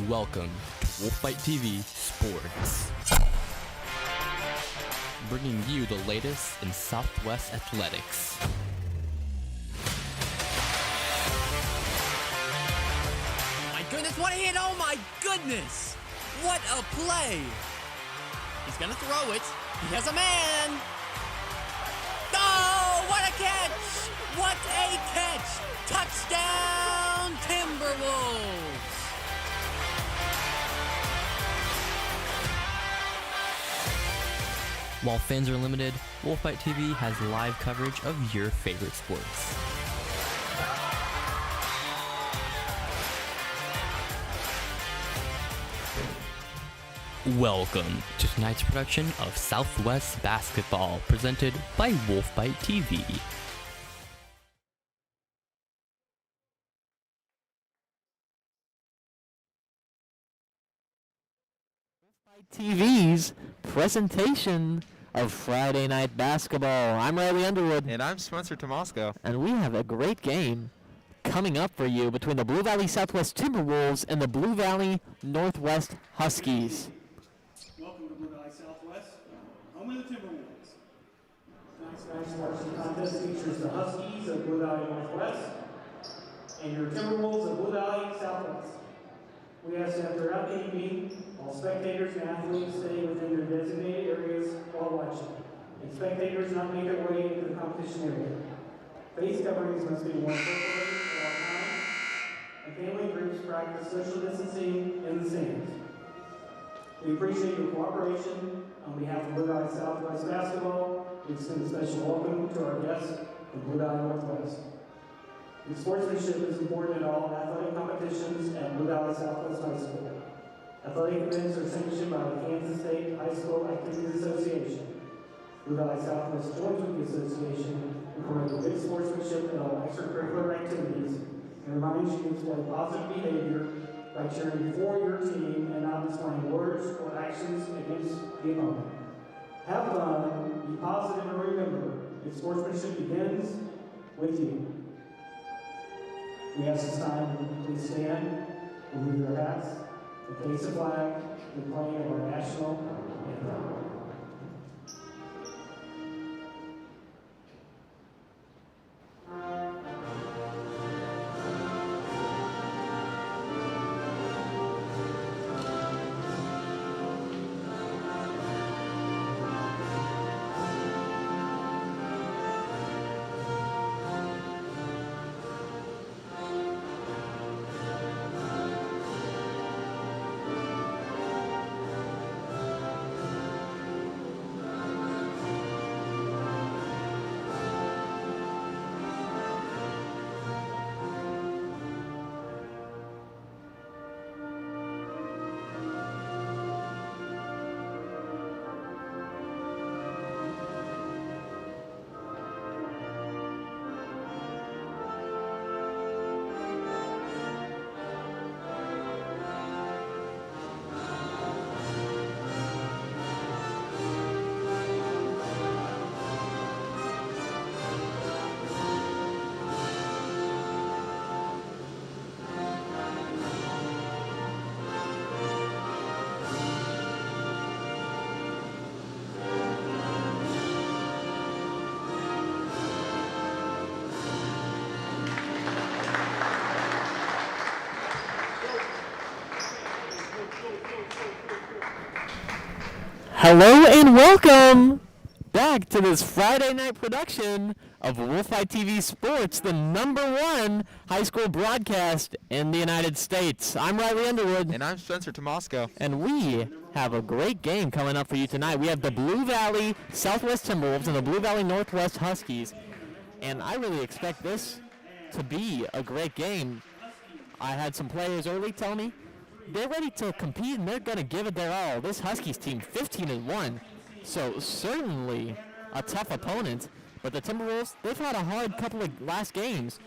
Welcome to Wolfbyte TV Sports, bringing you the latest in Southwest athletics. My goodness, what a hit! Oh my goodness! What a play! He's gonna throw it. He has a man! Oh, what a catch! What a catch! Touchdown, Timberwolves! While fans are limited, Wolfbyte TV has live coverage of your favorite sports. Welcome to tonight's production of Southwest Basketball, presented by Wolfbyte TV. TV's presentation of Friday Night Basketball. I'm Riley Underwood. And I'm Spencer Tomasco. And we have a great game coming up for you between the Blue Valley Southwest Timberwolves and the Blue Valley Northwest Huskies. Welcome to Blue Valley Southwest, home of the Timberwolves. Tonight's varsity contest features the Huskies of Blue Valley Northwest and your Timberwolves of Blue Valley Southwest. We ask that throughout the evening, all spectators and athletes stay within their designated areas while watching, and spectators not make their way into the competition area. Face coverings must be worn appropriately at all times, and family groups practice social distancing in the stands. We appreciate your cooperation. On behalf of Blue Valley Southwest Basketball, we extend a special welcome to our guests from Blue Valley Northwest. The sportsmanship is important in all athletic competitions at Blue Valley Southwest High School. Athletic events are sanctioned by the Kansas State High School Activities Association. Blue Valley Southwest joins with the association in promoting good sportsmanship in all extracurricular activities and reminds you to display positive behavior by cheering for your team and not displaying words or actions against the opponent. Have fun, be positive, and remember, that sportsmanship begins with you. We ask this time to please stand, remove your hats, and face the flag, and playing of our national anthem. Hello and welcome back to this Friday night production of Wolfbyte TV Sports, the #1 high school broadcast in the United States. I'm Riley Underwood. And I'm Spencer Tomasco. And we have a great game coming up for you tonight. We have the Blue Valley Southwest Timberwolves and the Blue Valley Northwest Huskies. And I really expect this to be a great game. I had some players early tell me they're ready to compete and they're going to give it their all. This Huskies team 15-1, so certainly a tough opponent. But the Timberwolves, they've had a hard couple of last games.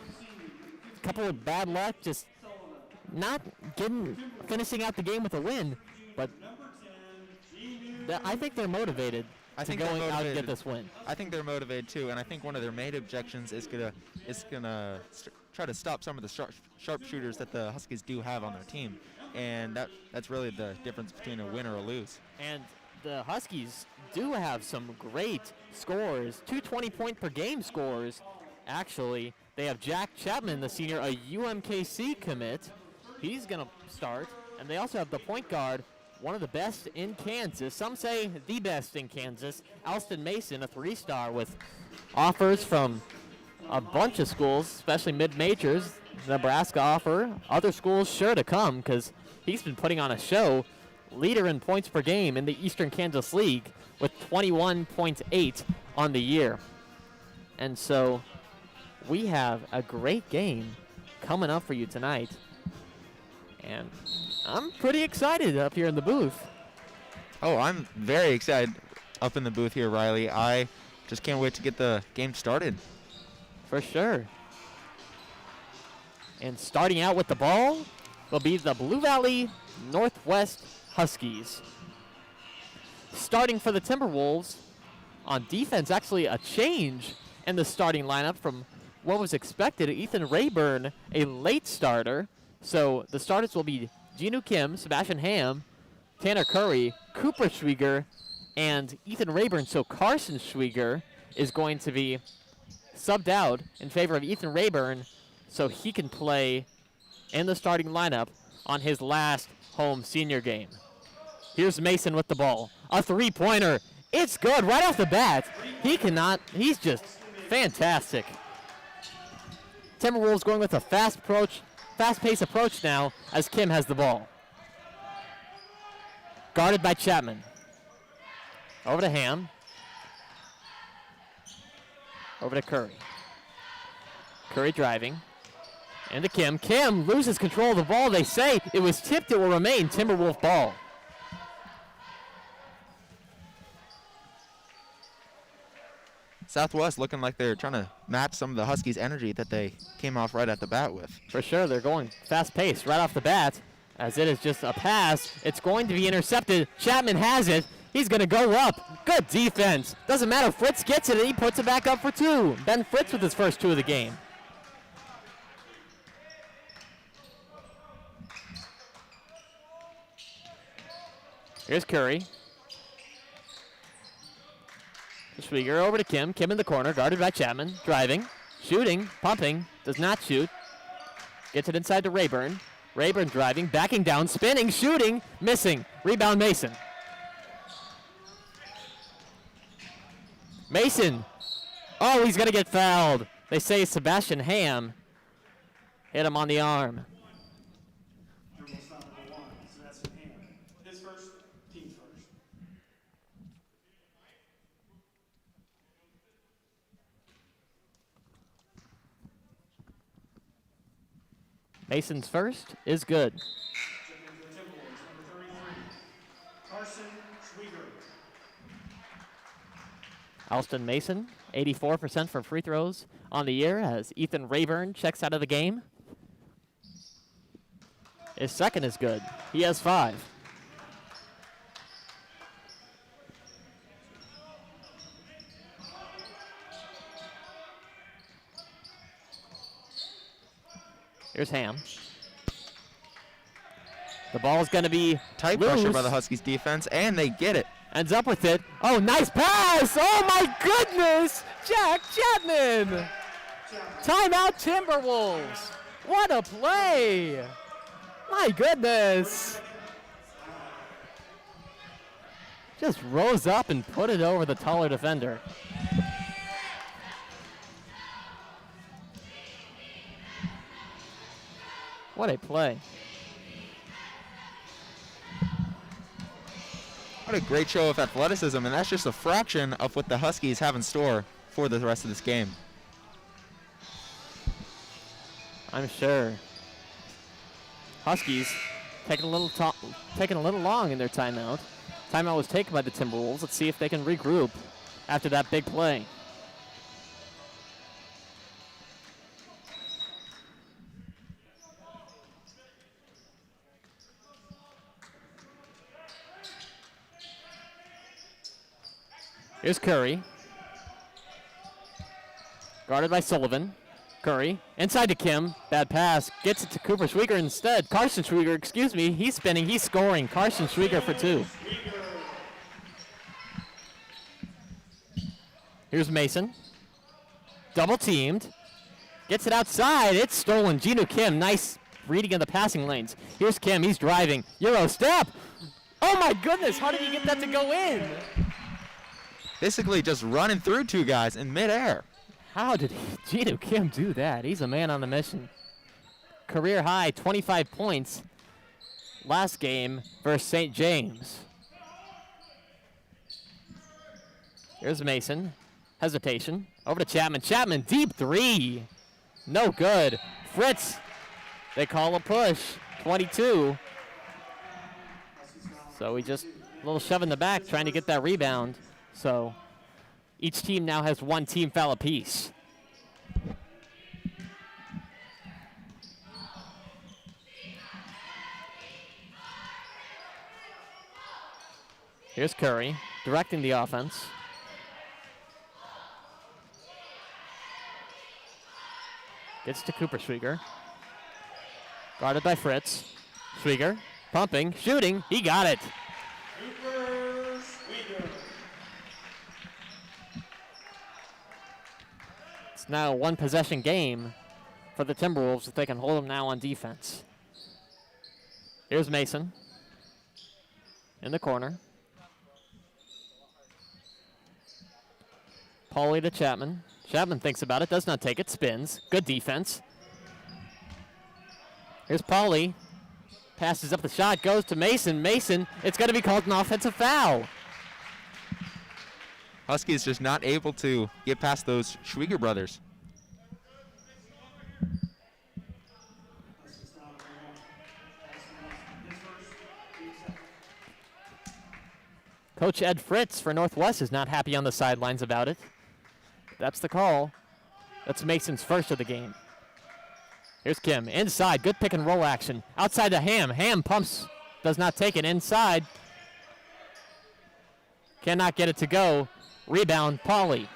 A couple of bad luck, just not finishing out the game with a win. But I think they're motivated to go out and get this win. I think they're motivated too, and I think one of their main objections is gonna try to stop some of the sharpshooters that the Huskies do have on their team. and that's really the difference between a win or a lose. And the Huskies do have some great scores, 220-point per game scores. Actually, they have Jack Chapman, the senior, a UMKC commit. He's going to start. And they also have the point guard, one of the best in Kansas. Some say the best in Kansas, Alston Mason, a 3-star with offers from a bunch of schools, especially mid-majors. Nebraska offer. Other schools sure to come because he's been putting on a show. Leader in points per game in the Eastern Kansas League with 21.8 on the year. And so we have a great game coming up for you tonight. And I'm pretty excited up here in the booth. Oh, I'm very excited up in the booth here, Riley. I just can't wait to get the game started. For sure. And starting out with the ball will be the Blue Valley Northwest Huskies. Starting for the Timberwolves on defense, actually a change in the starting lineup from what was expected. Ethan Rayburn, a late starter. So the starters will be Jinu Kim, Sebastian Ham, Tanner Curry, Cooper Schwieger, and Ethan Rayburn. So Carson Schwieger is going to be subbed out in favor of Ethan Rayburn so he can play in the starting lineup on his last home senior game. Here's Mason with the ball. A three-pointer. It's good right off the bat. He's just fantastic. Timberwolves going with a fast-paced approach now as Kim has the ball. Guarded by Chapman. Over to Ham. Over to Curry. Curry driving. Into Kim. Kim loses control of the ball. They say it was tipped. It will remain Timberwolf ball. Southwest looking like they're trying to match some of the Huskies' energy that they came off right at the bat with. For sure, they're going fast-paced right off the bat as it is just a pass. It's going to be intercepted. Chapman has it. He's going to go up. Good defense. Doesn't matter. Fritz gets it, and he puts it back up for two. Ben Fritz with his first two of the game. Here's Curry. Schwieger over to Kim. Kim in the corner, guarded by Chapman. Driving, shooting, pumping, does not shoot. Gets it inside to Rayburn. Rayburn driving, backing down, spinning, shooting, missing. Rebound Mason. Mason. Oh, he's going to get fouled. They say Sebastian Ham hit him on the arm. Mason's first is good. Carson Schwieger. Alston Mason, 84% from free throws on the year as Ethan Rayburn checks out of the game. His second is good. He has 5. Here's Ham. The ball is going to be Tight loose. pressure by the Huskies defense, and they get it. Ends up with it. Oh, nice pass. Oh, my goodness. Jack Chapman. Timeout Timberwolves. What a play. My goodness. Just rose up and put it over the taller defender. What a play. What a great show of athleticism, and that's just a fraction of what the Huskies have in store for the rest of this game. I'm sure. Huskies taking a little long in their timeout. Timeout was taken by the Timberwolves. Let's see if they can regroup after that big play. Here's Curry. Guarded by Sullivan. Curry, inside to Kim. Bad pass. Gets it to Cooper Schwieger instead. Carson Schwieger, excuse me. He's spinning. He's scoring. Carson Schwieger for 2. Here's Mason. Double teamed. Gets it outside. It's stolen. Gino Kim, nice reading of the passing lanes. Here's Kim. He's driving. Euro step. Oh my goodness. How did he get that to go in? Basically just running through 2 guys in midair. How did Gino Kim do that? He's a man on the mission. Career high, 25 points last game versus St. James. Here's Mason. Hesitation. Over to Chapman. Chapman, deep 3. No good. Fritz, they call a push. 22. So we just a little shove in the back trying to get that rebound. So each team now has 1 team foul apiece. Here's Curry directing the offense. Gets to Cooper Schwieger. Guarded by Fritz. Schwieger pumping, shooting. He got it. Cooper Schwieger. It's now a 1 possession game for the Timberwolves if they can hold them now on defense. Here's Mason in the corner. Pauly to Chapman. Chapman thinks about it, does not take it, spins. Good defense. Here's Pauly. Passes up the shot, goes to Mason. Mason, it's going to be called an offensive foul. Huskies just not able to get past those Schwieger brothers. Coach Ed Fritz for Northwest is not happy on the sidelines about it. That's the call. That's Mason's first of the game. Here's Kim, inside, good pick and roll action. Outside to Ham, Ham pumps, does not take it inside. Cannot get it to go. Rebound, Pauly.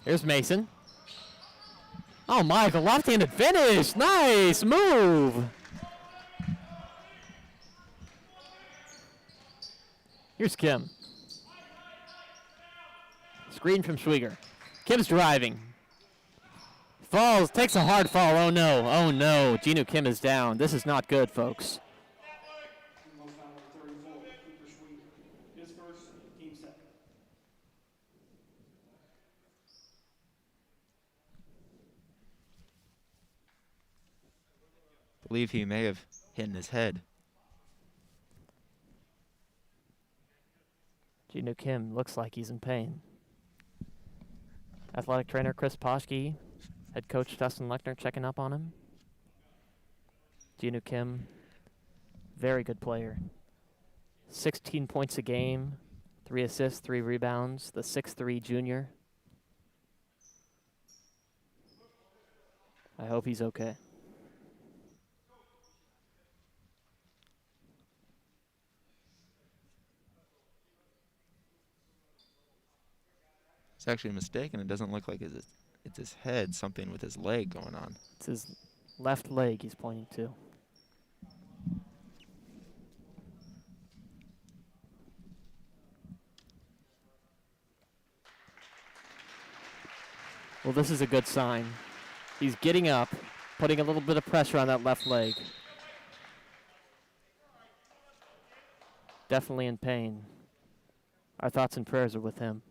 Here's Mason. Oh my, the left-handed finish, nice move. Here's Kim. Screen from Schwieger. Kim's driving. Falls, takes a hard fall. Oh no. Gino Kim is down. This is not good, folks. His first, team second. I believe he may have hit in his head. Gino Kim looks like he's in pain. Athletic trainer Chris Poschke, head coach Dustin Lechner checking up on him. Gino Kim, very good player. 16 points a game, 3 assists, 3 rebounds, the 6'3" junior. I hope he's okay. It's actually a mistake, and it doesn't look like it's his head, something with his leg going on. It's his left leg he's pointing to. Well, this is a good sign. He's getting up, putting a little bit of pressure on that left leg. Definitely in pain. Our thoughts and prayers are with him.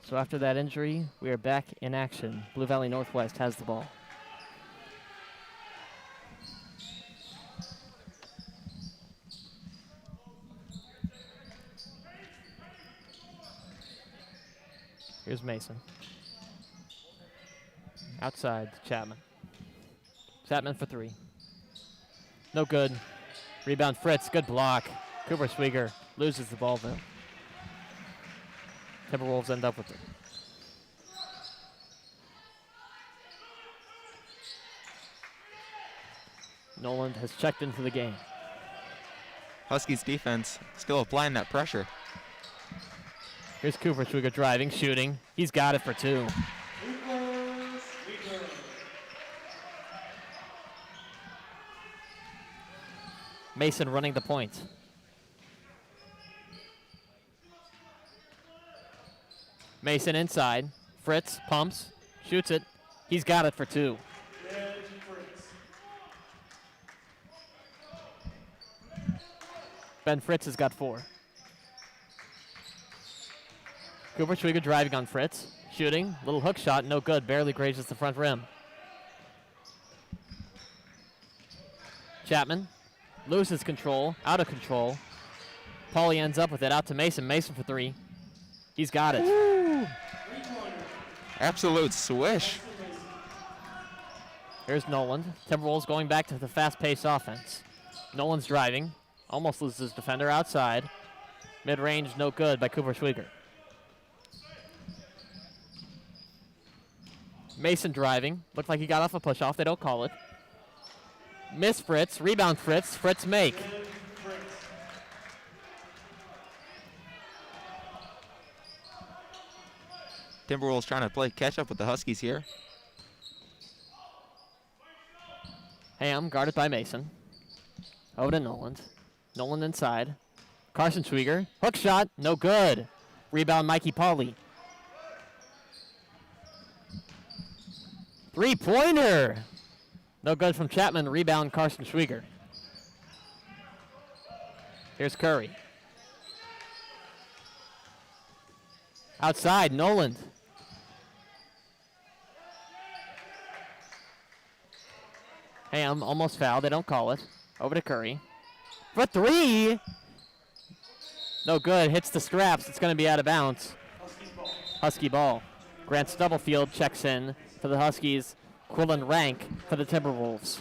So after that injury, we are back in action. Blue Valley Northwest has the ball. Here's Mason. Outside, Chapman. Chapman for 3. No good. Rebound Fritz, good block. Cooper Schwieger loses the ball, though. Timberwolves end up with it. Noland has checked into the game. Huskies defense still applying that pressure. Here's Cooper Schwieger driving, shooting. He's got it for 2. Mason running the point. Mason inside. Fritz pumps, shoots it. He's got it for 2. Ben Fritz has got 4. Cooper Schwieger driving on Fritz. Shooting. Little hook shot. No good. Barely grazes the front rim. Chapman loses control. Out of control. Pauly ends up with it. Out to Mason. Mason for 3. He's got it. Woo. Absolute swish. Here's Noland. Timberwolves going back to the fast-paced offense. Noland's driving. Almost loses defender outside. Mid-range, no good by Cooper Schwieger. Mason driving. Looked like he got off a push-off. They don't call it. Miss Fritz. Rebound Fritz. Fritz make. Timberwolves trying to play catch-up with the Huskies here. Ham guarded by Mason. Over to Noland. Noland inside. Carson Schwieger. Hook shot. No good. Rebound Mikey Pauly. Three-pointer. No good from Chapman. Rebound Carson Schwieger. Here's Curry. Outside, Noland. Ham almost fouled. They don't call it. Over to Curry. For 3. No good. Hits the straps. It's going to be out of bounds. Husky ball. Grant Stubblefield checks in for the Huskies. Quillen Rank for the Timberwolves.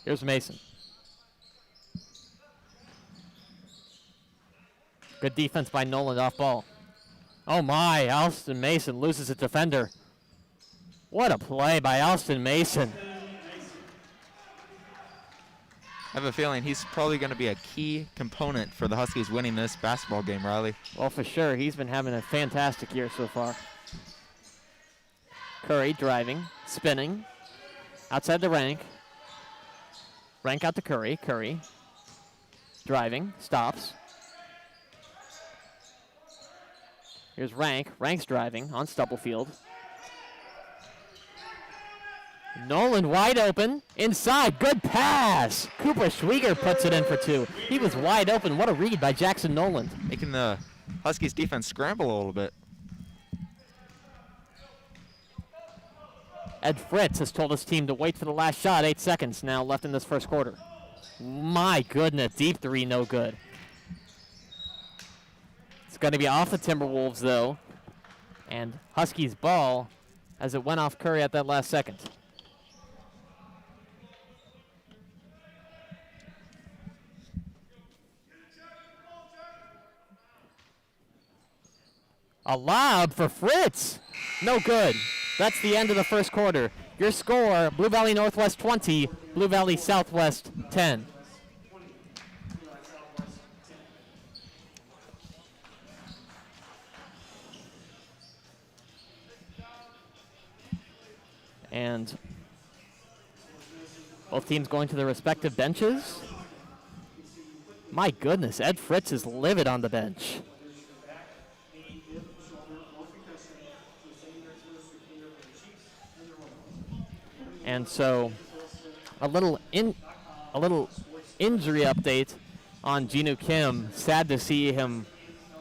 Here's Mason. Good defense by Noland off ball. Oh my, Alston Mason loses a defender. What a play by Alston Mason. I have a feeling he's probably going to be a key component for the Huskies winning this basketball game, Riley. Well, for sure. He's been having a fantastic year so far. Curry driving, spinning. Outside the Rank. Rank out to Curry. Curry driving, stops. Here's Rank. Rank's driving on Stubblefield. Noland wide open. Inside. Good pass. Cooper Schwieger puts it in for 2. He was wide open. What a read by Jackson Noland. Making the Huskies defense scramble a little bit. Ed Fritz has told his team to wait for the last shot. 8 seconds now left in this first quarter. My goodness. Deep 3, no good. It's going to be off the Timberwolves, though. And Huskies ball as it went off Curry at that last second. A lob for Fritz. No good. That's the end of the first quarter. Your score, Blue Valley Northwest 20, Blue Valley Southwest 10. And both teams going to their respective benches. My goodness, Ed Fritz is livid on the bench. And so a little injury update on Jinu Kim. Sad to see him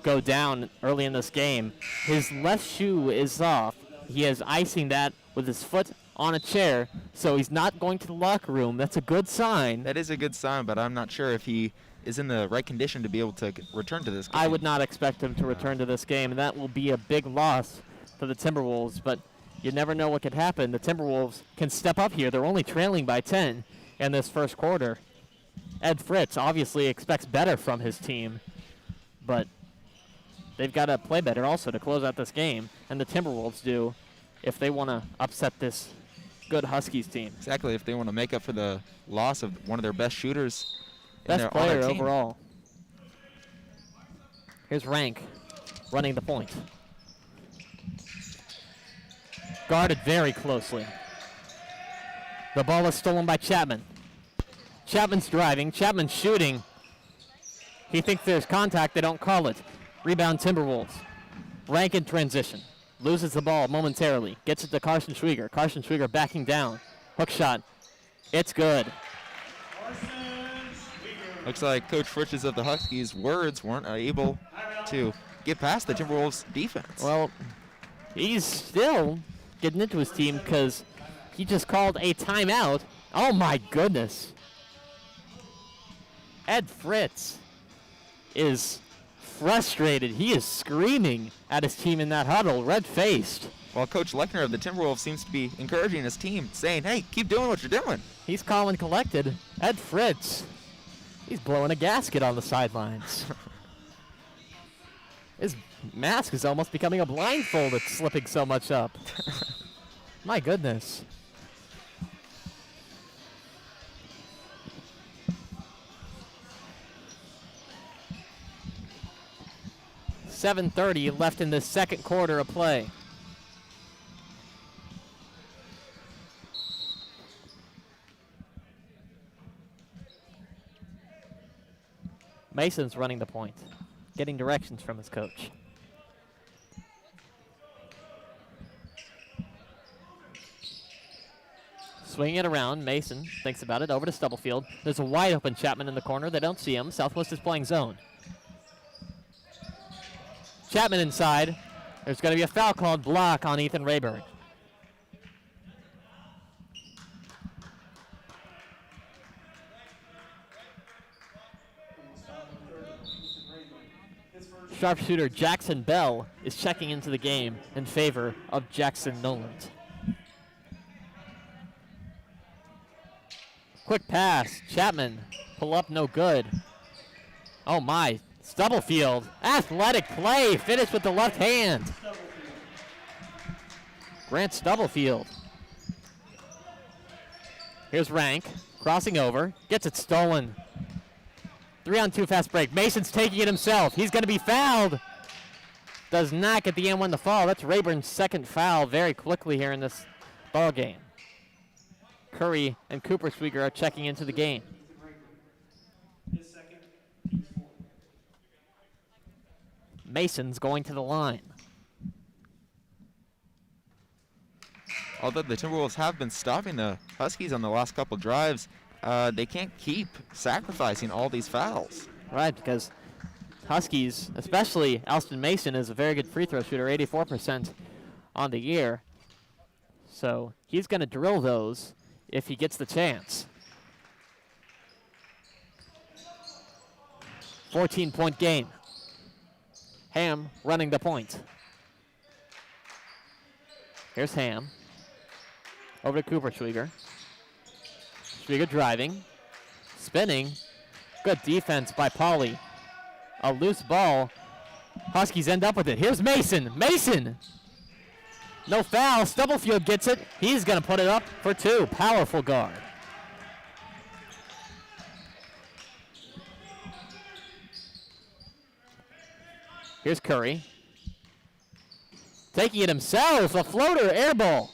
go down early in this game. His left shoe is off. He has icing that with his foot on a chair, so he's not going to the locker room. That's a good sign. That is a good sign, but I'm not sure if he is in the right condition to be able to return to this game. I would not expect him to return to this game, and that will be a big loss for the Timberwolves, but you never know what could happen. The Timberwolves can step up here. They're only trailing by 10 in this first quarter. Ed Fritz obviously expects better from his team, but they've got to play better also to close out this game, and the Timberwolves do if they want to upset this good Huskies team. Exactly, if they want to make up for the loss of one of their best shooters. Best player overall. Here's Rank running the point. Guarded very closely. The ball is stolen by Chapman. Chapman's driving. Chapman's shooting. He thinks there's contact. They don't call it. Rebound Timberwolves. Rank in transition. Loses the ball momentarily. Gets it to Carson Schwieger. Carson Schwieger backing down. Hook shot. It's good. Looks like Coach Fritz's of the Huskies' words weren't able to get past the Timberwolves' defense. Well, he's still getting into his team because he just called a timeout. Oh, my goodness. Ed Fritz is frustrated. He is screaming at his team in that huddle, red-faced. While Coach Lechner of the Timberwolves seems to be encouraging his team, saying, hey, keep doing what you're doing. He's calm and collected. Ed Fritz, he's blowing a gasket on the sidelines. His mask is almost becoming a blindfold. It's slipping so much up. My goodness. .30 left in the second quarter of play. Mason's running the point, getting directions from his coach. Swinging it around, Mason thinks about it, over to Stubblefield. There's a wide open Chapman in the corner. They don't see him. Southwest is playing zone. Chapman inside. There's going to be a foul called, block on Ethan Rayburn. Sharpshooter Jackson Bell is checking into the game in favor of Jackson Noland. Quick pass. Chapman. Pull up, no good. Oh my. Stubblefield. Athletic play. Finish with the left hand. Grant Stubblefield. Here's Rank. Crossing over. Gets it stolen. 3-on-2 fast break. Mason's taking it himself. He's going to be fouled. Does not get the N1 to fall. That's Rayburn's second foul very quickly here in this ball game. Curry and Cooper Schwieger are checking into the game. Mason's going to the line. Although the Timberwolves have been stopping the Huskies on the last couple drives, they can't keep sacrificing all these fouls. Right, because Huskies, especially Alston Mason, is a very good free throw shooter, 84% on the year. So he's going to drill those if he gets the chance. 14-point game. Ham running the point. Here's Ham. Over to Cooper Schwieger. Schwieger driving. Spinning. Good defense by Pauly. A loose ball. Huskies end up with it. Here's Mason. Mason! No foul. Stubblefield gets it. He's going to put it up for two. Powerful guard. Here's Curry. Taking it himself. A floater. Air ball.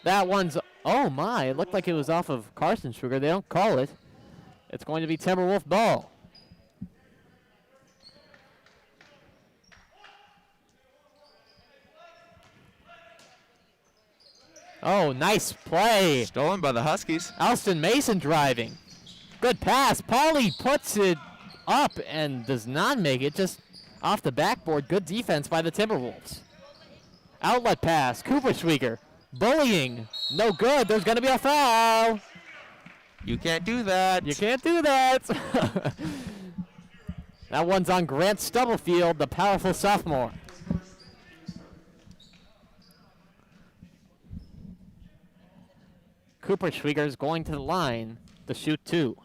That one's, oh my, it looked like it was off of Carson Schwieger. They don't call it. It's going to be Timberwolf ball. Oh, nice play. Stolen by the Huskies. Alston Mason driving. Good pass. Pauly puts it up and does not make it, just off the backboard. Good defense by the Timberwolves. Outlet pass. Cooper Schwieger. Bullying. No good. There's going to be a foul. You can't do that. You can't do that. That one's on Grant Stubblefield, the powerful sophomore. Cooper Schwieger is going to the line to shoot 2.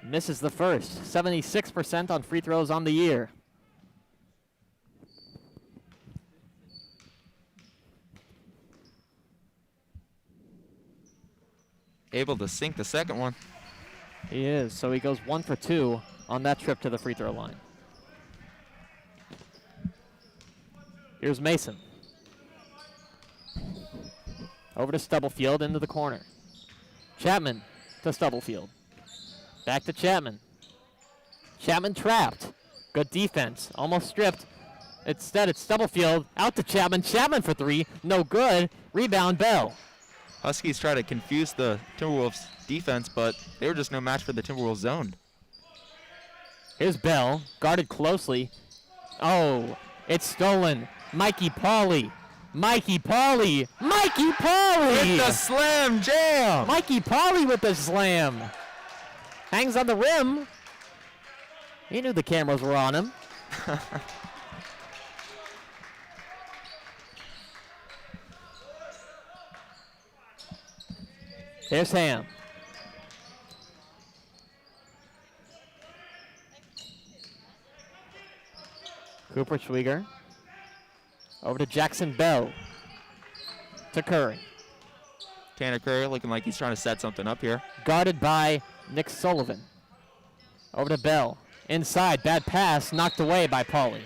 Misses the first. 76% on free throws on the year. Able to sink the second one. He is, so he goes 1 for 2 on that trip to the free throw line. Here's Mason. Over to Stubblefield, into the corner. Chapman to Stubblefield. Back to Chapman. Chapman trapped. Good defense. Almost stripped. Instead, it's Stubblefield. Out to Chapman. Chapman for 3. No good. Rebound, Bell. Huskies try to confuse the Timberwolves defense, but they were just no match for the Timberwolves zone. Here's Bell. Guarded closely. Oh, it's stolen. Mikey Pauley. Mikey Pauley. Mikey Pauley! With the slam jam! Mikey Pauley with the slam. Hangs on the rim. He knew the cameras were on him. Here's Ham. Cooper Schwieger. Over to Jackson Bell. To Curry. Tanner Curry looking like he's trying to set something up here. Guarded by Nick Sullivan. Over to Bell. Inside, bad pass, knocked away by Pauley.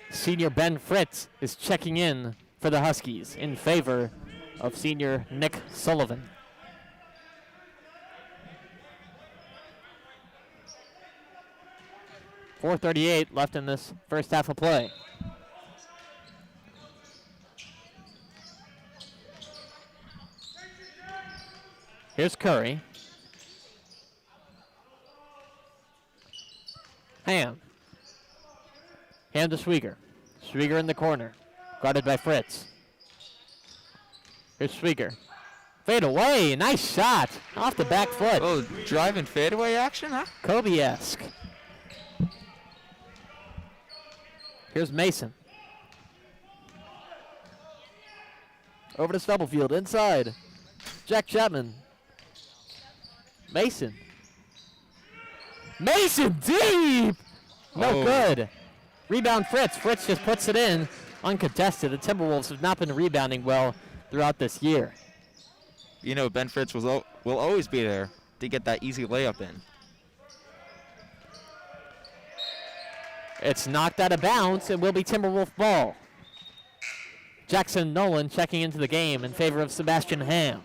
Senior Ben Fritz is checking in for the Huskies in favor of senior Nick Sullivan. .438 left in this first half of play. Here's Curry. Ham. Ham to Schwieger. Schwieger in the corner. Guarded by Fritz. Here's Schwieger. Fade away. Nice shot. Off the back foot. Oh, driving fadeaway action, huh? Kobe-esque. Here's Mason. Over to Stubblefield. Inside. Jack Chapman. Mason. Mason deep! No good. Rebound Fritz. Fritz just puts it in uncontested. The Timberwolves have not been rebounding well throughout this year. You know, Ben Fritz will always be there to get that easy layup in. It's knocked out of bounds and will be Timberwolf ball. Jackson Nolan checking into the game in favor of Sebastian Ham.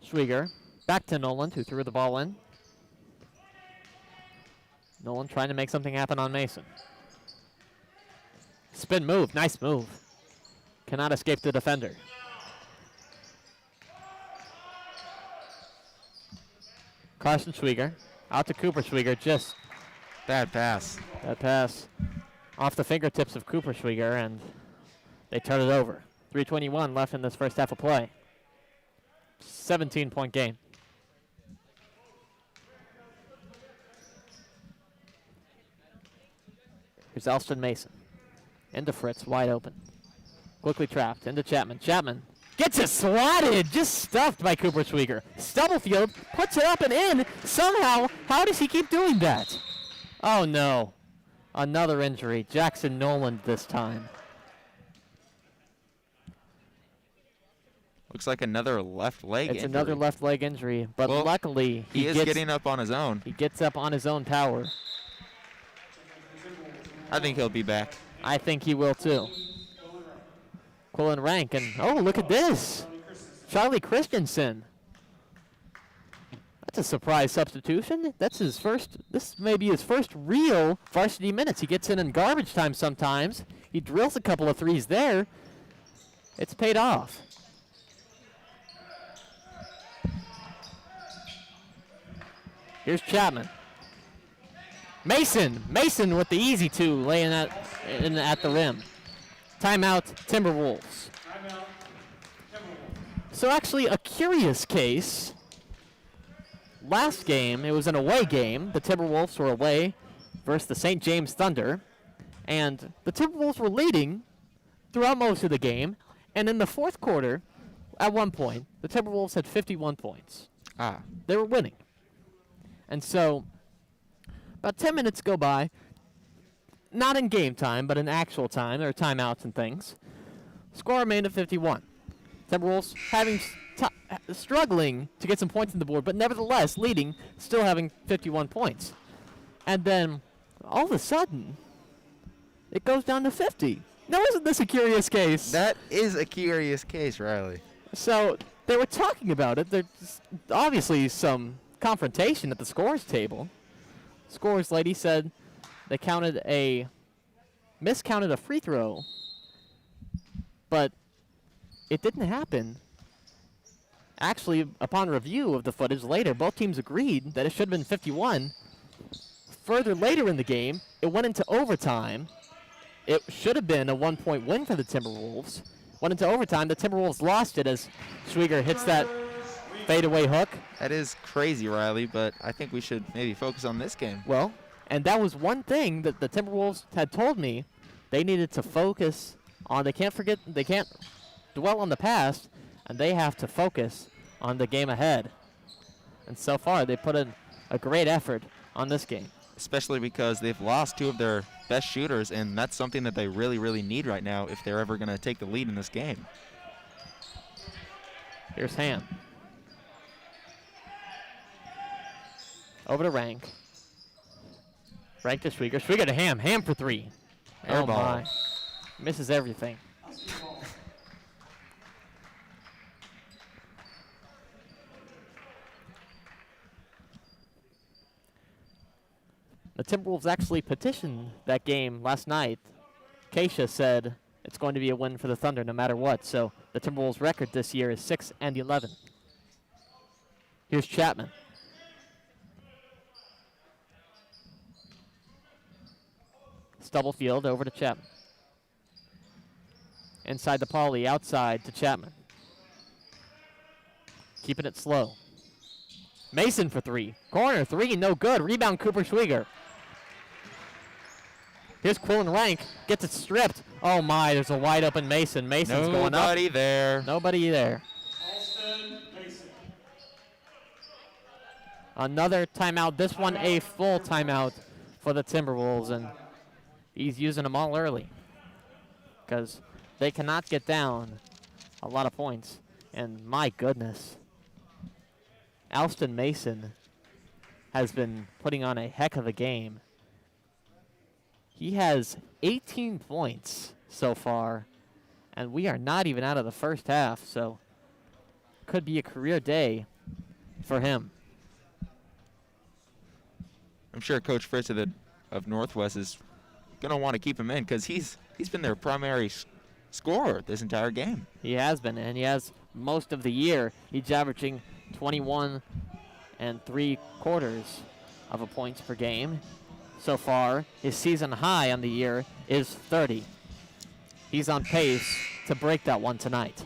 Schwieger back to Nolan, who threw the ball in. Nolan trying to make something happen on Mason. Spin move, nice move. Cannot escape the defender. Carson Schwieger out to Cooper Schwieger, just Bad pass. that pass off the fingertips of Cooper Schwieger, and they turn it over. 3:21 left in this first half of play. 17-point game. Here's Alston Mason. Into Fritz, wide open. Quickly trapped, into Chapman. Chapman gets it swatted, just stuffed by Cooper Schwieger. Stubblefield puts it up and in. Somehow, how does he keep doing that? Oh no, another injury. Jackson Nolan this time. Looks like another left leg It's injury. another left leg injury, but Well, luckily He is gets, getting up on his own. he gets up on his own power. I think he'll be back. I think he will too. Quillen Rank, and oh, look at this. Charlie Christensen. That's a surprise substitution. That's his first, this may be his first real varsity minutes. He gets in garbage time sometimes. He drills a couple of threes there. It's paid off. Here's Chapman. Mason with the easy two, laying at the rim. Timeout, Timberwolves. So actually a curious case. Last game, it was an away game. The Timberwolves were away versus the St. James Thunder. And the Timberwolves were leading throughout most of the game. And in the fourth quarter, at one point, the Timberwolves had 51 points. They were winning. And so about 10 minutes go by, not in game time, but in actual time. There are timeouts and things. Score remained at 51. Timberwolves struggling to get some points on the board, but nevertheless leading, still having 51 points. And then all of a sudden, it goes down to 50. Now, isn't this a curious case? That is a curious case, Riley. So they were talking about it. There's obviously some confrontation at the scores table. Scores lady said they miscounted a free throw, but it didn't happen. Actually, upon review of the footage later, both teams agreed that it should have been 51. Further later in the game, it went into overtime. It should have been a 1-point win for the Timberwolves. Went into overtime. The Timberwolves lost it as Schwieger hits that fadeaway hook. That is crazy, Riley, but I think we should maybe focus on this game. Well, and that was one thing that the Timberwolves had told me they needed to focus on. They can't dwell on the past, and they have to focus on the game ahead. And so far, they put in a great effort on this game. Especially because they've lost two of their best shooters, and that's something that they really, really need right now if they're ever going to take the lead in this game. Here's Ham. Over to Rank. Rank to Schwieger. Schwieger to Ham. Ham for three. Air Oh ball. my. Misses everything. The Timberwolves actually petitioned that game last night. Keisha said it's going to be a win for the Thunder no matter what. So the Timberwolves' record this year is 6-11. Here's Chapman. Stubblefield over to Chapman. Inside the poly, outside to Chapman. Keeping it slow. Mason for three. Corner three, no good. Rebound Cooper Schwieger. Here's Quillen Rank. Gets it stripped. Oh my, there's a wide open Mason. Mason's going up. Nobody there. Nobody there. Alston Mason. Another timeout. This one a full timeout for the Timberwolves, and he's using them all early because they cannot get down a lot of points. And my goodness, Alston Mason has been putting on a heck of a game. He has 18 points so far, and we are not even out of the first half, so could be a career day for him. I'm sure Coach Fritz of Northwest is going to want to keep him in because he's been their primary scorer this entire game. He has been, and he has most of the year. He's averaging 21 3/4 of a points per game. So far, his season high on the year is 30. He's on pace to break that one tonight.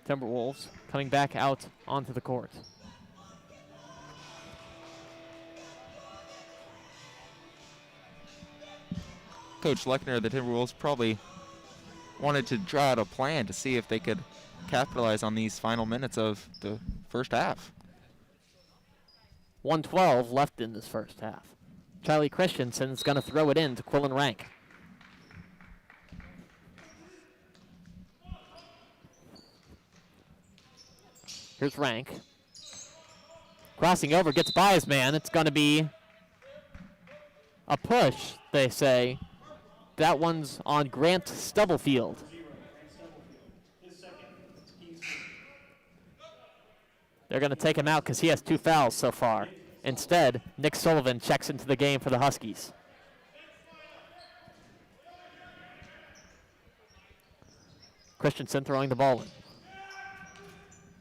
Timberwolves coming back out onto the court. Coach Lechner of the Timberwolves probably wanted to draw out a plan to see if they could capitalize on these final minutes of the first half. 1:12 left in this first half. Charlie Christensen's going to throw it in to Quillen Rank. Here's Rank. Crossing over, gets by his man. It's going to be a push, they say. That one's on Grant Stubblefield. They're going to take him out because he has 2 fouls so far. Instead, Nick Sullivan checks into the game for the Huskies. Christensen throwing the ball in.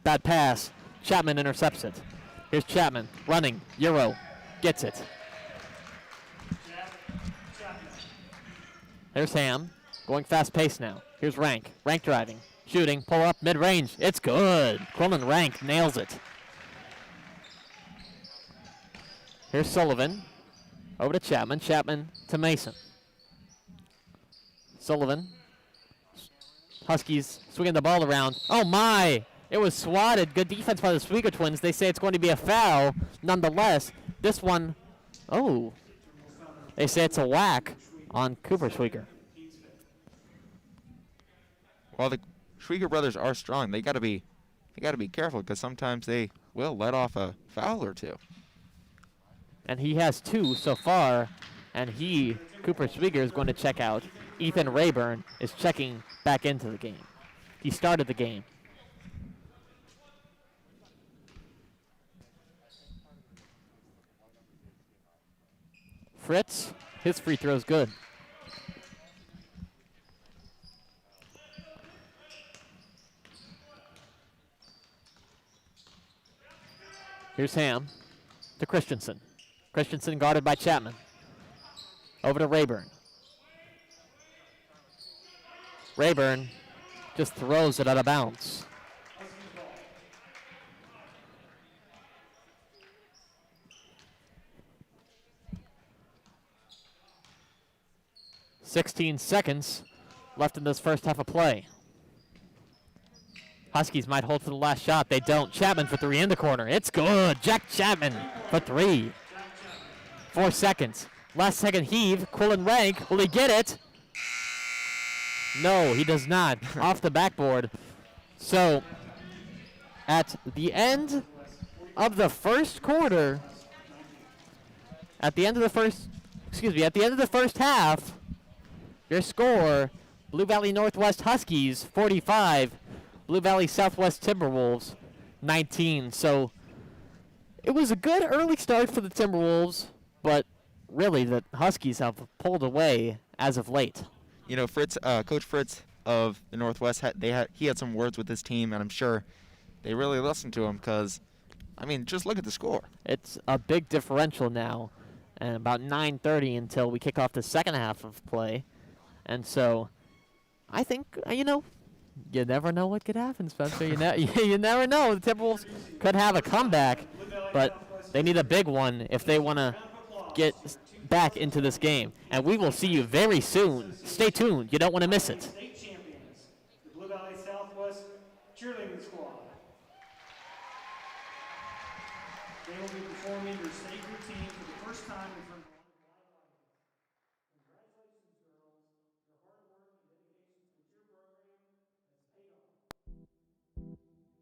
Bad pass. Chapman intercepts it. Here's Chapman running. Euro gets it. There's Ham going fast pace now. Here's Rank. Rank driving. Shooting. Pull up mid-range. It's good. Quillen Rank nails it. Here's Sullivan. Over to Chapman. Chapman to Mason. Sullivan. Huskies swinging the ball around. Oh my! It was swatted. Good defense by the Swigert twins. They say it's going to be a foul. Nonetheless, this one, oh, they say it's a whack on Cooper Swigert. While the Schwieger brothers are strong, they gotta be careful because sometimes they will let off a foul or two. And he has 2 so far, and Cooper Swigert, is going to check out. Ethan Rayburn is checking back into the game. He started the game. Fritz, his free throw's good. Here's Ham to Christensen. Christensen guarded by Chapman. Over to Rayburn. Rayburn just throws it out of bounds. "16 seconds left in this first half of play. Huskies might hold for the last shot. They don't. Chapman for 3 in the corner. It's good. Jack Chapman for 3. 4 seconds. Last second heave. Quillen Rank. Will he get it? No, he does not. Off the backboard. So, at the end of the first quarter, at the end of the first half, your score, Blue Valley Northwest Huskies 45, Blue Valley Southwest Timberwolves 19. So it was a good early start for the Timberwolves, but really the Huskies have pulled away as of late. You know, Fritz, Coach Fritz of the Northwest, he had some words with his team, and I'm sure they really listened to him because, I mean, just look at the score. It's a big differential now, and about 9:30 until we kick off the second half of play. And so I think, you never know what could happen, Spencer. You never know. The Timberwolves could have a comeback, but they need a big one if they want to get back into this game. And we will see you very soon. Stay tuned. You don't want to miss it. State champions, the Blue Valley Southwest cheerleading squad. They will be performing their state routine for the first time in front of a lot of audience. Congratulations, girls. Your hard work and dedication to the cheer program has paid off.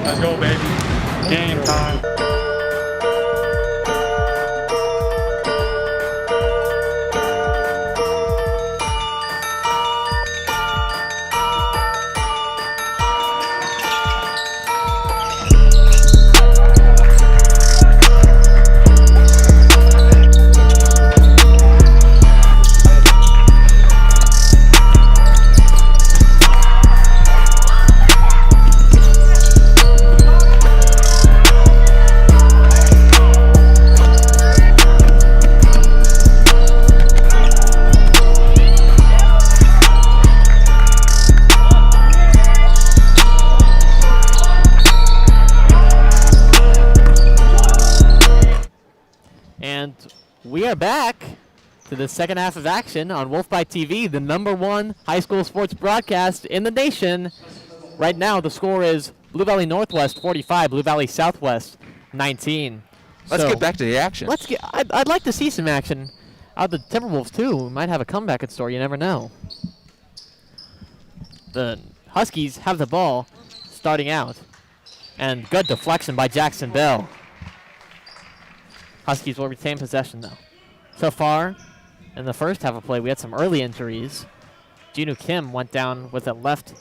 Let's go, baby. Game time. And we are back to the second half of action on Wolfbyte TV, the #1 high school sports broadcast in the nation. Right now, the score is Blue Valley Northwest 45, Blue Valley Southwest 19. Let's So, get back to the action. I'd like to see some action out of the Timberwolves, too. We might have a comeback in store. You never know. The Huskies have the ball starting out. And good deflection by Jackson Bell. Huskies will retain possession, though. So far, in the first half of play, we had some early injuries. Jinu Kim went down with a left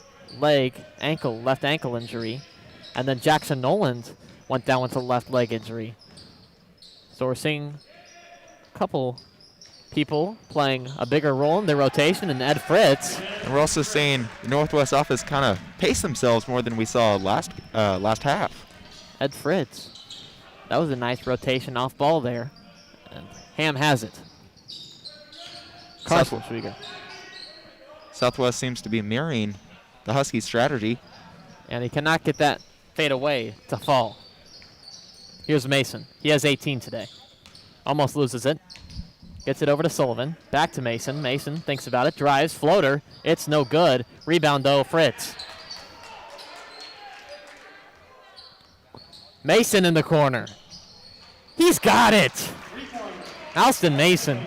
ankle injury. And then Jackson Noland went down with a left leg injury. So we're seeing a couple people playing a bigger role in their rotation, and Ed Fritz. And we're also seeing the Northwest office kind of pace themselves more than we saw last half. Ed Fritz. That was a nice rotation off ball there. And Ham has it. Carson Schwieger. Southwest seems to be mirroring the Huskies' strategy. And he cannot get that fade away to fall. Here's Mason. He has 18 today. Almost loses it. Gets it over to Sullivan. Back to Mason. Mason thinks about it. Drives. Floater. It's no good. Rebound, though, Fritz. Mason in the corner. He's got it. Alston Mason.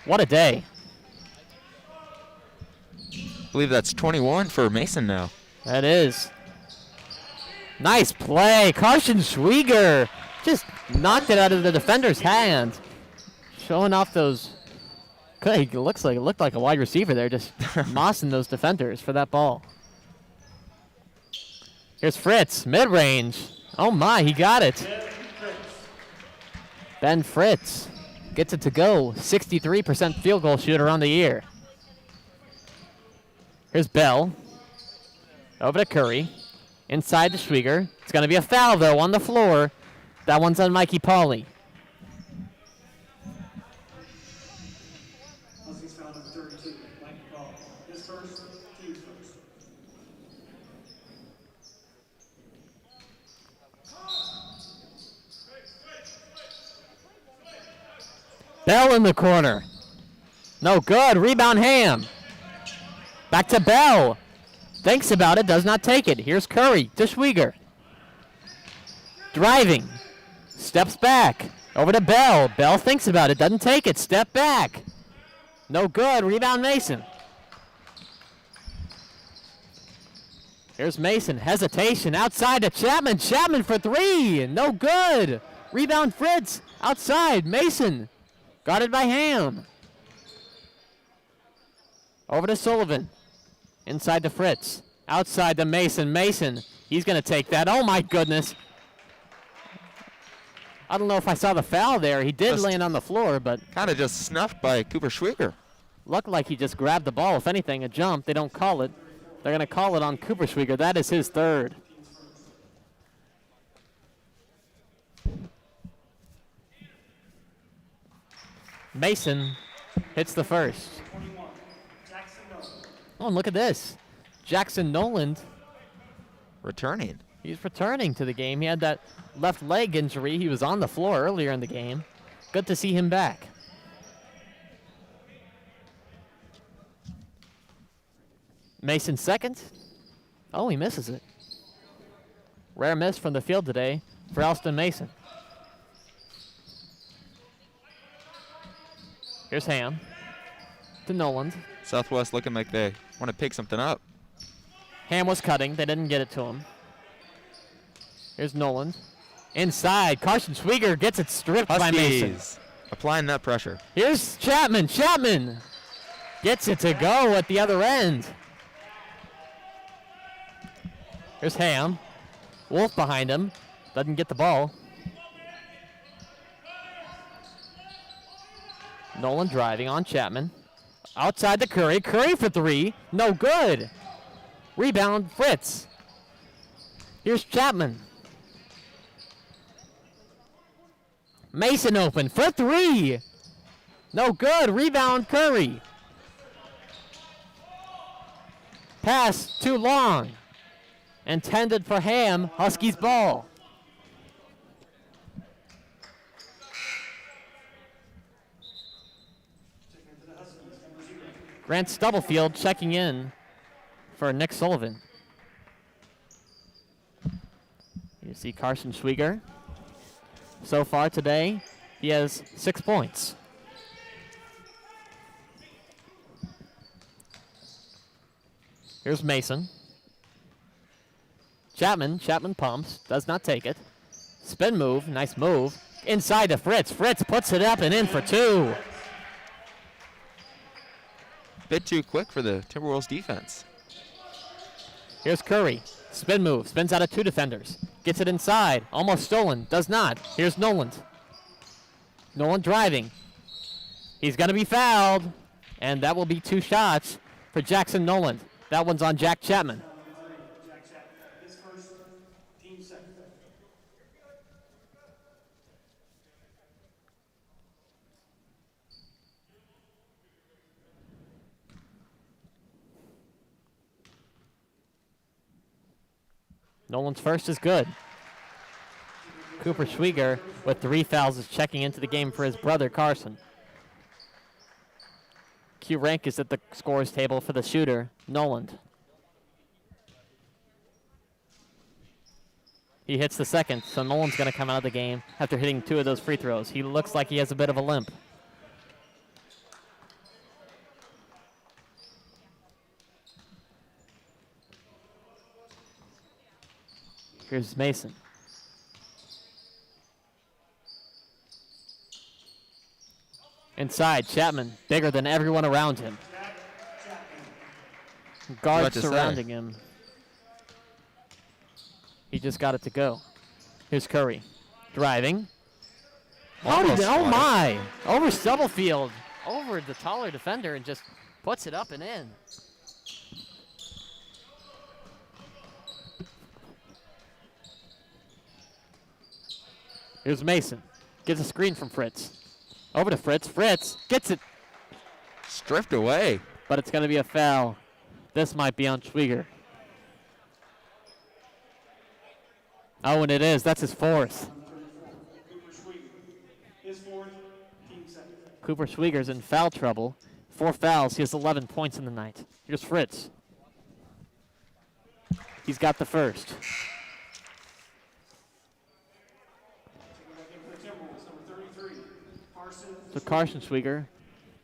What a day. I believe that's 21 for Mason now. That is. Nice play. Carson Schwieger just knocked it out of the defender's hand. Showing off those. It looked like a wide receiver there, just mossing those defenders for that ball. Here's Fritz, mid-range. Oh my, he got it. Ben Fritz gets it to go. 63% field goal shooter on the year. Here's Bell. Over to Curry. Inside to Schwieger. It's going to be a foul, though, on the floor. That one's on Mikey Pauley. Huskies foul number 32, Mikey Paul. His first, team's first. Bell in the corner. No good. Rebound Ham. Back to Bell. Thinks about it. Does not take it. Here's Curry to Schwieger. Driving. Steps back. Over to Bell. Bell thinks about it. Doesn't take it. Step back. No good. Rebound Mason. Here's Mason. Hesitation. Outside to Chapman. Chapman for three. No good. Rebound Fritz. Outside. Mason. Guarded by Ham. Over to Sullivan. Inside to Fritz. Outside to Mason. Mason. He's going to take that. Oh, my goodness. I don't know if I saw the foul there. He did land on the floor, but Kind of just snuffed by Cooper Schwieger. looked like he just grabbed the ball. If anything, a jump. They don't call it. They're going to call it on Cooper Schwieger. That is his third. Mason hits the first. 21, Jackson Nolan. Oh, and look at this. Jackson Noland, Returning. he's returning to the game. He had that left leg injury. He was on the floor earlier in the game. Good to see him back. Mason second. Oh, he misses it. Rare miss from the field today for Alston Mason. Here's Ham to Noland. Southwest looking like they want to pick something up. Ham was cutting. They didn't get it to him. Here's Nolan. Inside, Carson Schwieger gets it stripped by Mason. Huskies applying that pressure. Here's Chapman. Chapman gets it to go at the other end. Here's Ham. Wolf behind him. Doesn't get the ball. Nolan driving on Chapman. Outside to Curry. Curry for three. No good. Rebound, Fritz. Here's Chapman. Mason open for three. No good. Rebound, Curry. Pass too long. Intended for Ham. Huskies ball. Grant Stubblefield checking in for Nick Sullivan. You see Carson Schwieger. So far today, he has 6 points. Here's Mason. Chapman pumps, does not take it. Spin move, nice move. Inside to Fritz. Fritz puts it up and in for two. Bit too quick for the Timberwolves defense. Here's Curry. Spin move, spins out of two defenders. Gets it inside, almost stolen, does not. Here's Nolan. Nolan driving. He's gonna be fouled, and that will be 2 shots for Jackson Nolan. That one's on Jack Chapman. His first, team second. Nolan's first is good. Cooper Schwieger with 3 fouls is checking into the game for his brother Carson. Q Rank is at the scores table for the shooter, Noland. He hits the second, so Nolan's going to come out of the game after hitting 2 of those free throws. He looks like he has a bit of a limp. Here's Mason. Inside, Chapman, bigger than everyone around him. Guards surrounding him. He just got it to go. Here's Curry, driving. Oh my! Over Stubblefield, over the taller defender, and just puts it up and in. Here's Mason. Gets a screen from Fritz. Over to Fritz. Fritz gets it. Stripped away. But it's going to be a foul. This might be on Schwieger. Oh, and it is. That's his fourth. Cooper Schwieger's in foul trouble. 4 fouls. He has 11 points in the night. Here's Fritz. He's got the first. So Carson Schwieger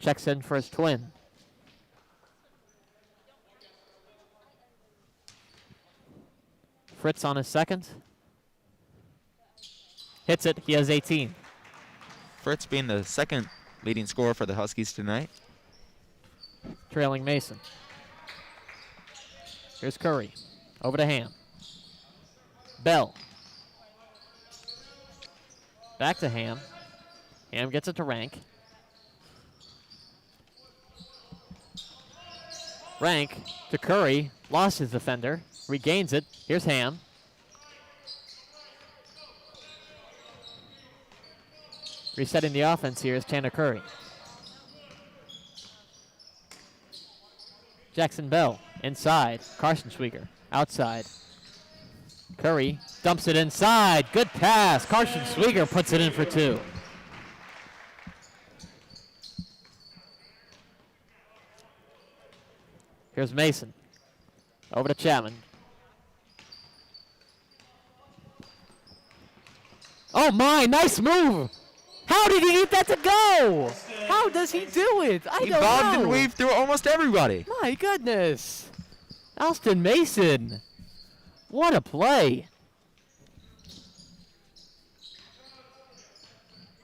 checks in for his twin. Fritz on his second. Hits it. He has 18. Fritz being the second leading scorer for the Huskies tonight. Trailing Mason. Here's Curry. Over to Ham. Bell. Back to Ham. Ham gets it to Rank. Rank to Curry. Lost his defender. Regains it. Here's Ham. Resetting the offense here is Tanner Curry. Jackson Bell inside. Carson Schwieger outside. Curry dumps it inside. Good pass. Carson Schwieger puts it in for 2. Here's Mason. Over to Chapman. Oh my, nice move! How did he get that to go? How does he do it? I don't know. He bobbed and weaved through almost everybody. My goodness. Alston Mason. What a play.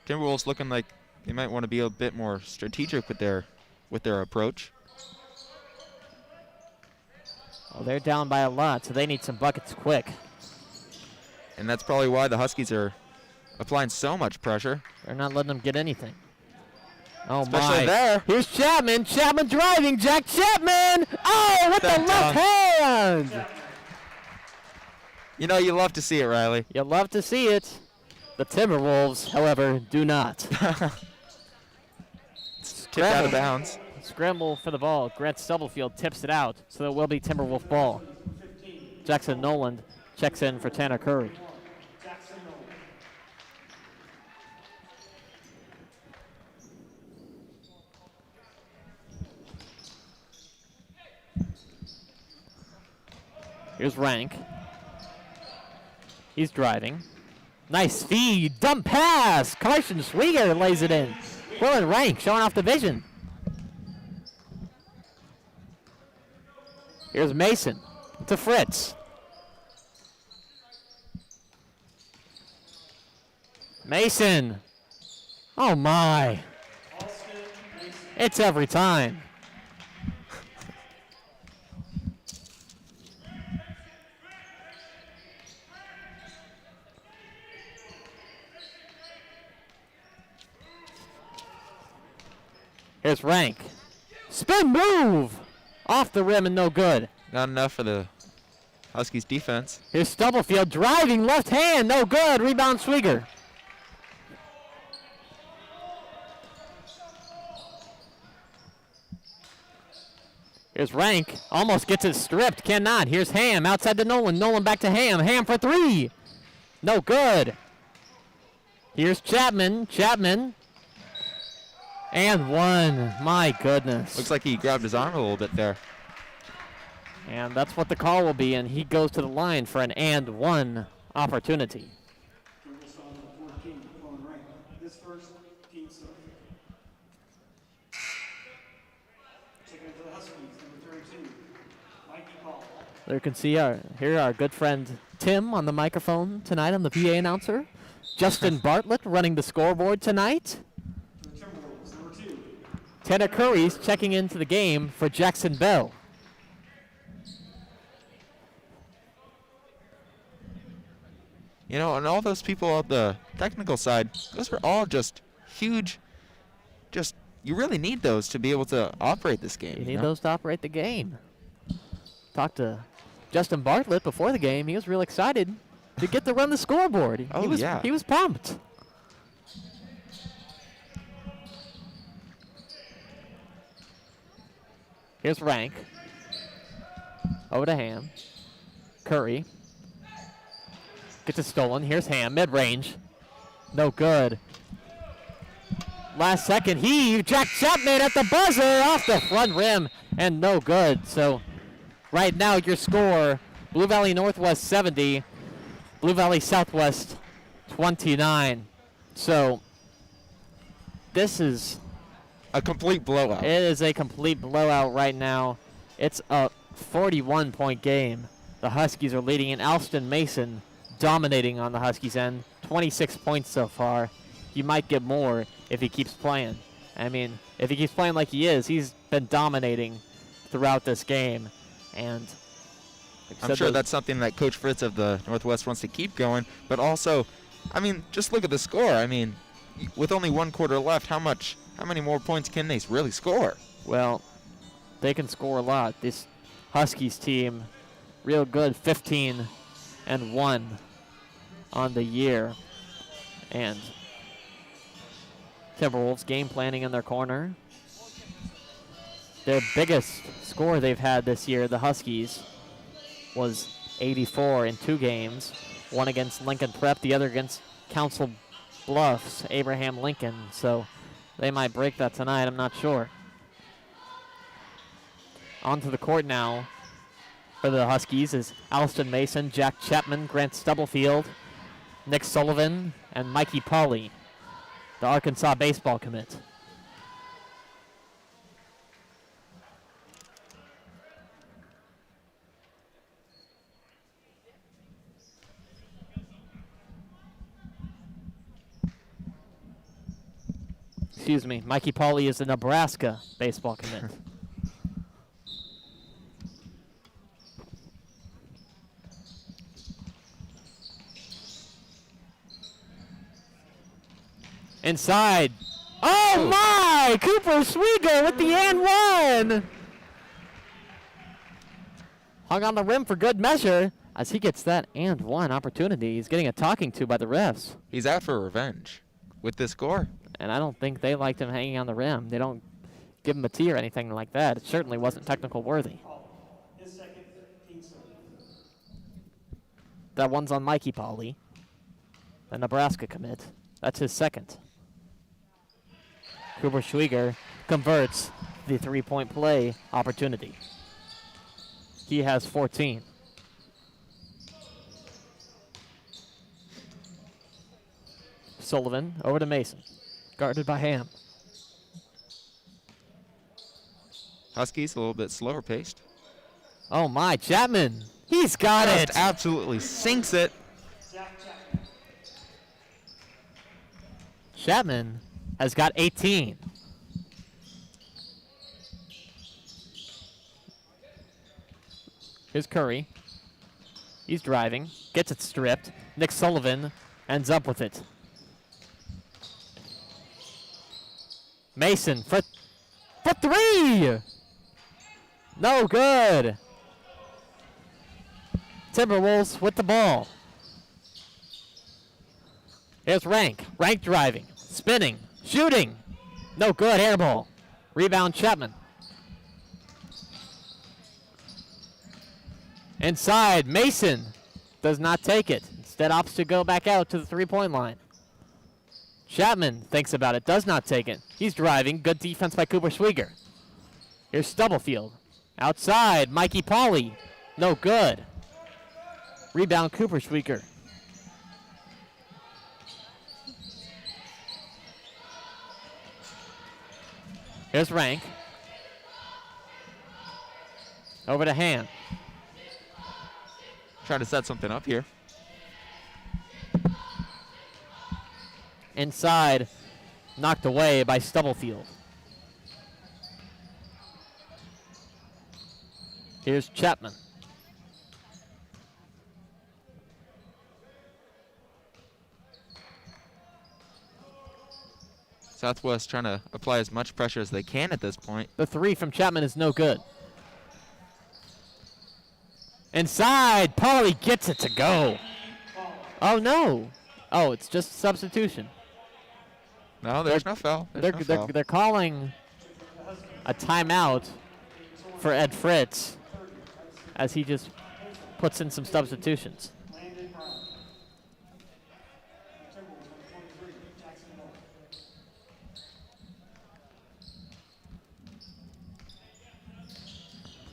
Timberwolves looking like they might want to be a bit more strategic with their approach. Well, they're down by a lot, so they need some buckets quick. And that's probably why the Huskies are applying so much pressure. They're not letting them get anything. Oh, Especially my. there. Here's Chapman. Chapman driving. Jack Chapman. Oh, with the That left hand. You know, you love to see it, Riley. You love to see it. The Timberwolves, however, do not. Tipped out of bounds. Scramble for the ball. Grant Stubblefield tips it out, so it will be Timberwolf ball. Jackson Noland checks in for Tanner Curry. Here's Rank. He's driving. Nice feed. Dump pass. Carson Schwieger lays it in. Quillen Rank showing off the vision. Here's Mason to Fritz. Mason. Oh, my. It's every time. Here's Rank. Spin move! Off the rim and no good. Not enough for the Huskies defense. Here's Stubblefield driving left hand. No good. Rebound Schwieger. Here's Rank. Almost gets it stripped. Cannot. Here's Ham outside to Nolan. Nolan back to Ham. Ham for three. No good. Here's Chapman. Chapman. And one. My goodness. Looks like he grabbed his arm a little bit there. And that's what the call will be, and he goes to the line for an and one opportunity. This first team start. Checking for the Huskies, number 32, Mikey Paul. There you can see our good friend Tim on the microphone tonight. I'm the PA announcer. Justin Bartlett running the scoreboard tonight. Tanner Curry's checking into the game for Jackson Bell. You know, and all those people on the technical side, those are all just huge. You really need those to be able to operate this game. You need those to operate the game. Talked to Justin Bartlett before the game. He was real excited to get to run the scoreboard. He was pumped. Here's Rank. Over to Ham. Curry. Gets it stolen. Here's Ham. Mid-range. No good. Last second heave. Jack Chapman at the buzzer. Off the front rim. And no good. So right now your score, Blue Valley Northwest 70. Blue Valley Southwest 29. So this is a complete blowout. It is a complete blowout right now. It's a 41-point game. The Huskies are leading in. Alston Mason dominating on the Huskies end. 26 points so far. He might get more if he keeps playing. I mean, if he keeps playing like he is, he's been dominating throughout this game. And I'm sure that's something that Coach Fritz of the Northwest wants to keep going. But also, I mean, just look at the score. I mean, with only one quarter left, how many more points can they really score? Well, they can score a lot. This Huskies team, real good, 15-1 on the year. And Timberwolves game planning in their corner. Their biggest score they've had this year, the Huskies, was 84 in 2 games. One against Lincoln Prep, the other against Council Bluffs, Abraham Lincoln. So they might break that tonight, I'm not sure. Onto the court now for the Huskies is Alston Mason, Jack Chapman, Grant Stubblefield, Nick Sullivan, and Mikey Pauley, the Arkansas baseball commit. Excuse me. Mikey Pauley is a Nebraska baseball commit. Inside. Oh, my! Cooper Schwieger with the and one! Hung on the rim for good measure as he gets that and one opportunity. He's getting a talking to by the refs. He's out for revenge with this score. And I don't think they liked him hanging on the rim. They don't give him a tee or anything like that. It certainly wasn't technical worthy. That one's on Mikey Pauley, the Nebraska commit. That's his second. Cooper Schwieger converts the three-point play opportunity. He has 14. Sullivan over to Mason. Guarded by Ham. Huskies a little bit slower paced. Oh my, Chapman. He's got it. Just absolutely sinks it. Chapman has got 18. Here's Curry. He's driving. Gets it stripped. Nick Sullivan ends up with it. Mason for three! No good. Timberwolves with the ball. Here's Rank. Rank driving. Spinning. Shooting. No good. Air ball. Rebound Chapman. Inside. Mason does not take it. Instead opts to go back out to the three-point line. Chapman thinks about it. Does not take it. He's driving. Good defense by Cooper Schwieger. Here's Stubblefield. Outside. Mikey Pauley. No good. Rebound Cooper Schwieger. Here's Rank. Over to Ham. Trying to set something up here. Inside. Knocked away by Stubblefield. Here's Chapman. Southwest trying to apply as much pressure as they can at this point. The three from Chapman is no good. Inside. Pauley gets it to go. Oh, no. Oh, it's just substitution. No, there's no foul. They're calling a timeout for Ed Fritz as he just puts in some substitutions.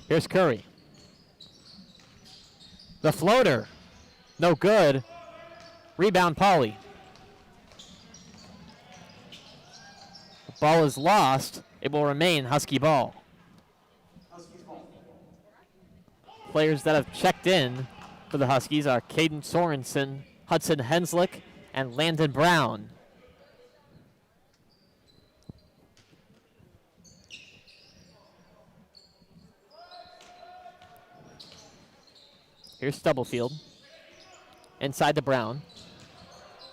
Here's Curry. The floater. No good. Rebound Pauley. The ball is lost. It will remain Husky ball. Players that have checked in for the Huskies are Caden Sorensen, Hudson Henslick, and Landon Brown. Here's Stubblefield. Inside to Brown.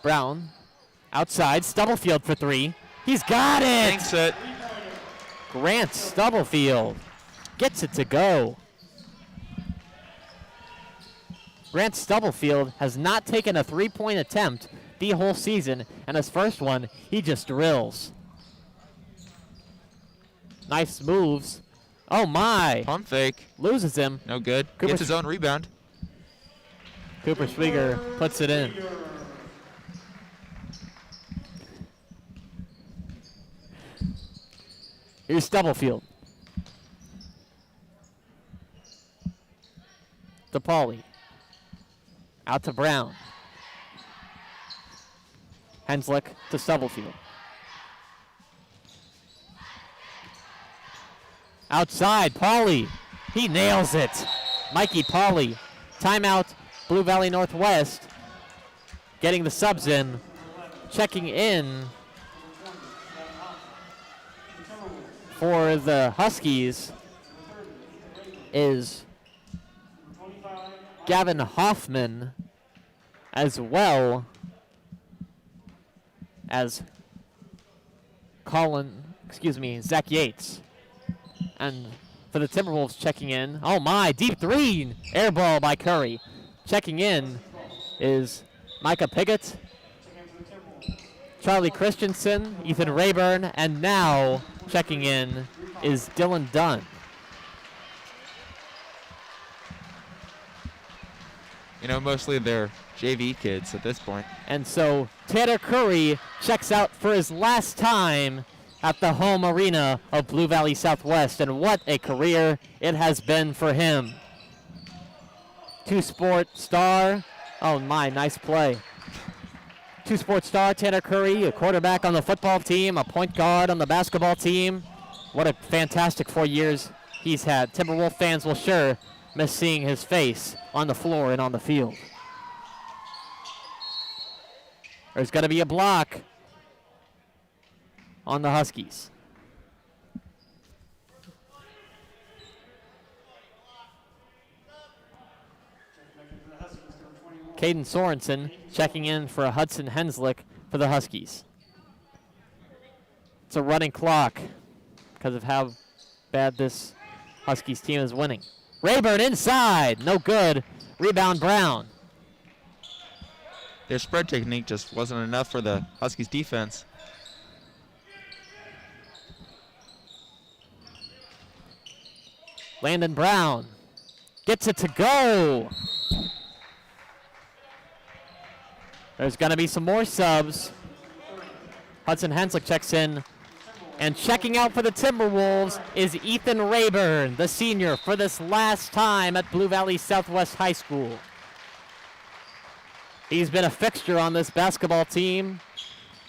Brown. Outside. Stubblefield for three. He's got it! Thanks it. Grant Stubblefield gets it to go. Grant Stubblefield has not taken a three-point attempt the whole season, and his first one, he just drills. Nice moves. Oh, my. Pump fake. Loses him. No good. Cooper Gets his own rebound. Cooper Schwieger puts it in. Here's Stubblefield. To Pauley. Out to Brown. Henslick to Stubblefield. Outside, Pauley. He nails it. Mikey Pauley. Timeout, Blue Valley Northwest. Getting the subs in. Checking in for the Huskies is Gavin Hoffman, as well as Zach Yates. And for the Timberwolves checking in, oh my, deep three, air ball by Curry. Checking in is Micah Piggott, Charlie Christensen, Ethan Rayburn, and now checking in is Dylan Dunn. You know, mostly they're JV kids at this point. And so Tanner Curry checks out for his last time at the home arena of Blue Valley Southwest, and what a career it has been for him. Two-sport star. Oh my, nice play. Two-sport star Tanner Curry, a quarterback on the football team, a point guard on the basketball team. What a fantastic 4 years he's had. Timberwolf fans will sure miss seeing his face on the floor and on the field. There's going to be a block on the Huskies. Caden Sorensen checking in for a Hudson Henslick for the Huskies. It's a running clock because of how bad this Huskies team is winning. Rayburn inside, no good. Rebound Brown. Their spread technique just wasn't enough for the Huskies defense. Landon Brown gets it to go. There's going to be some more subs. Hudson Henslick checks in. And checking out for the Timberwolves is Ethan Rayburn, the senior, for this last time at Blue Valley Southwest High School. He's been a fixture on this basketball team,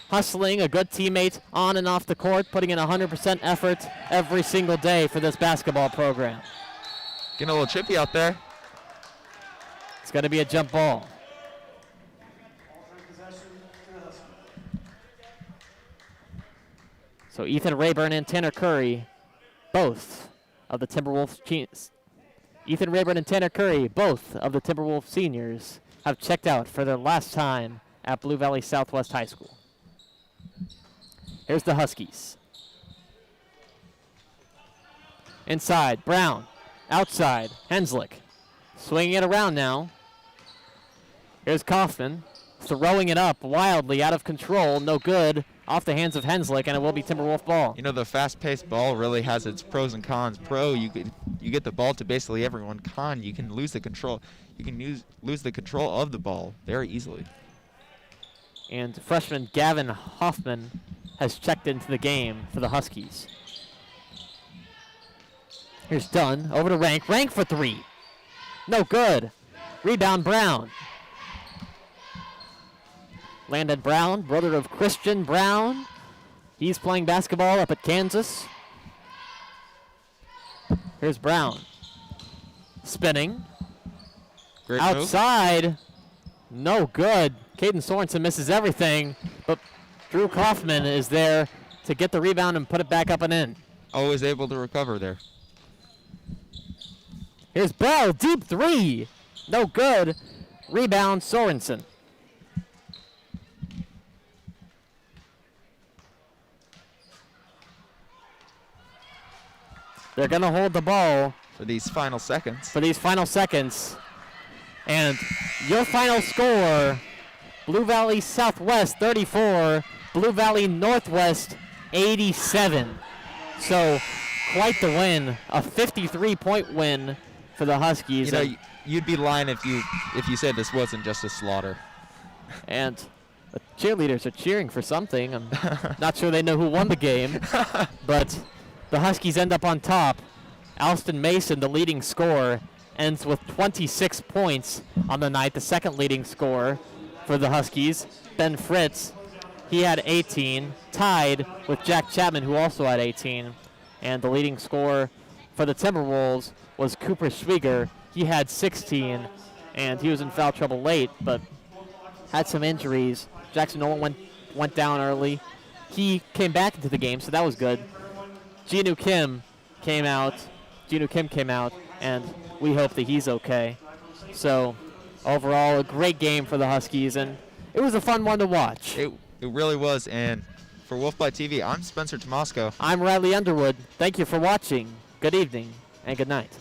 hustling, a good teammate on and off the court, putting in 100% effort every single day for this basketball program. Getting a little chippy out there. It's going to be a jump ball. So Ethan Rayburn and Tanner Curry, both of the Timberwolves seniors, have checked out for their last time at Blue Valley Southwest High School. Here's the Huskies. Inside, Brown. Outside, Henslick. Swinging it around now. Here's Kaufman, throwing it up wildly, out of control, no good. Off the hands of Henslick, and it will be Timberwolf ball. You know, the fast-paced ball really has its pros and cons. Pro, you get the ball to basically everyone. Con, you can lose the control. You can lose the control of the ball very easily. And freshman Gavin Hoffman has checked into the game for the Huskies. Here's Dunn, over to Rank. Rank for three. No good. Rebound Brown. Landon Brown, brother of Christian Brown. He's playing basketball up at Kansas. Here's Brown. Spinning. Great outside. Move. No good. Caden Sorensen misses everything, but Drew Kaufman is there to get the rebound and put it back up and in. Always able to recover there. Here's Bell, deep three. No good. Rebound Sorensen. They're going to hold the ball for these final seconds. And your final score, Blue Valley Southwest 34, Blue Valley Northwest 87. So quite the win, a 53-point win for the Huskies. You know, you'd be lying if you said this wasn't just a slaughter. And the cheerleaders are cheering for something. I'm not sure they know who won the game, but the Huskies end up on top. Alston Mason, the leading scorer, ends with 26 points on the night, the second leading scorer for the Huskies. Ben Fritz, he had 18, tied with Jack Chapman, who also had 18. And the leading scorer for the Timberwolves was Cooper Schwieger. He had 16, and he was in foul trouble late, but had some injuries. Jackson Nolan went down early. He came back into the game, so that was good. Jinu Kim came out. And we hope that he's okay. So, overall, a great game for the Huskies, and it was a fun one to watch. It really was, and for Wolfbyte TV, I'm Spencer Tomasco. I'm Riley Underwood. Thank you for watching. Good evening and good night.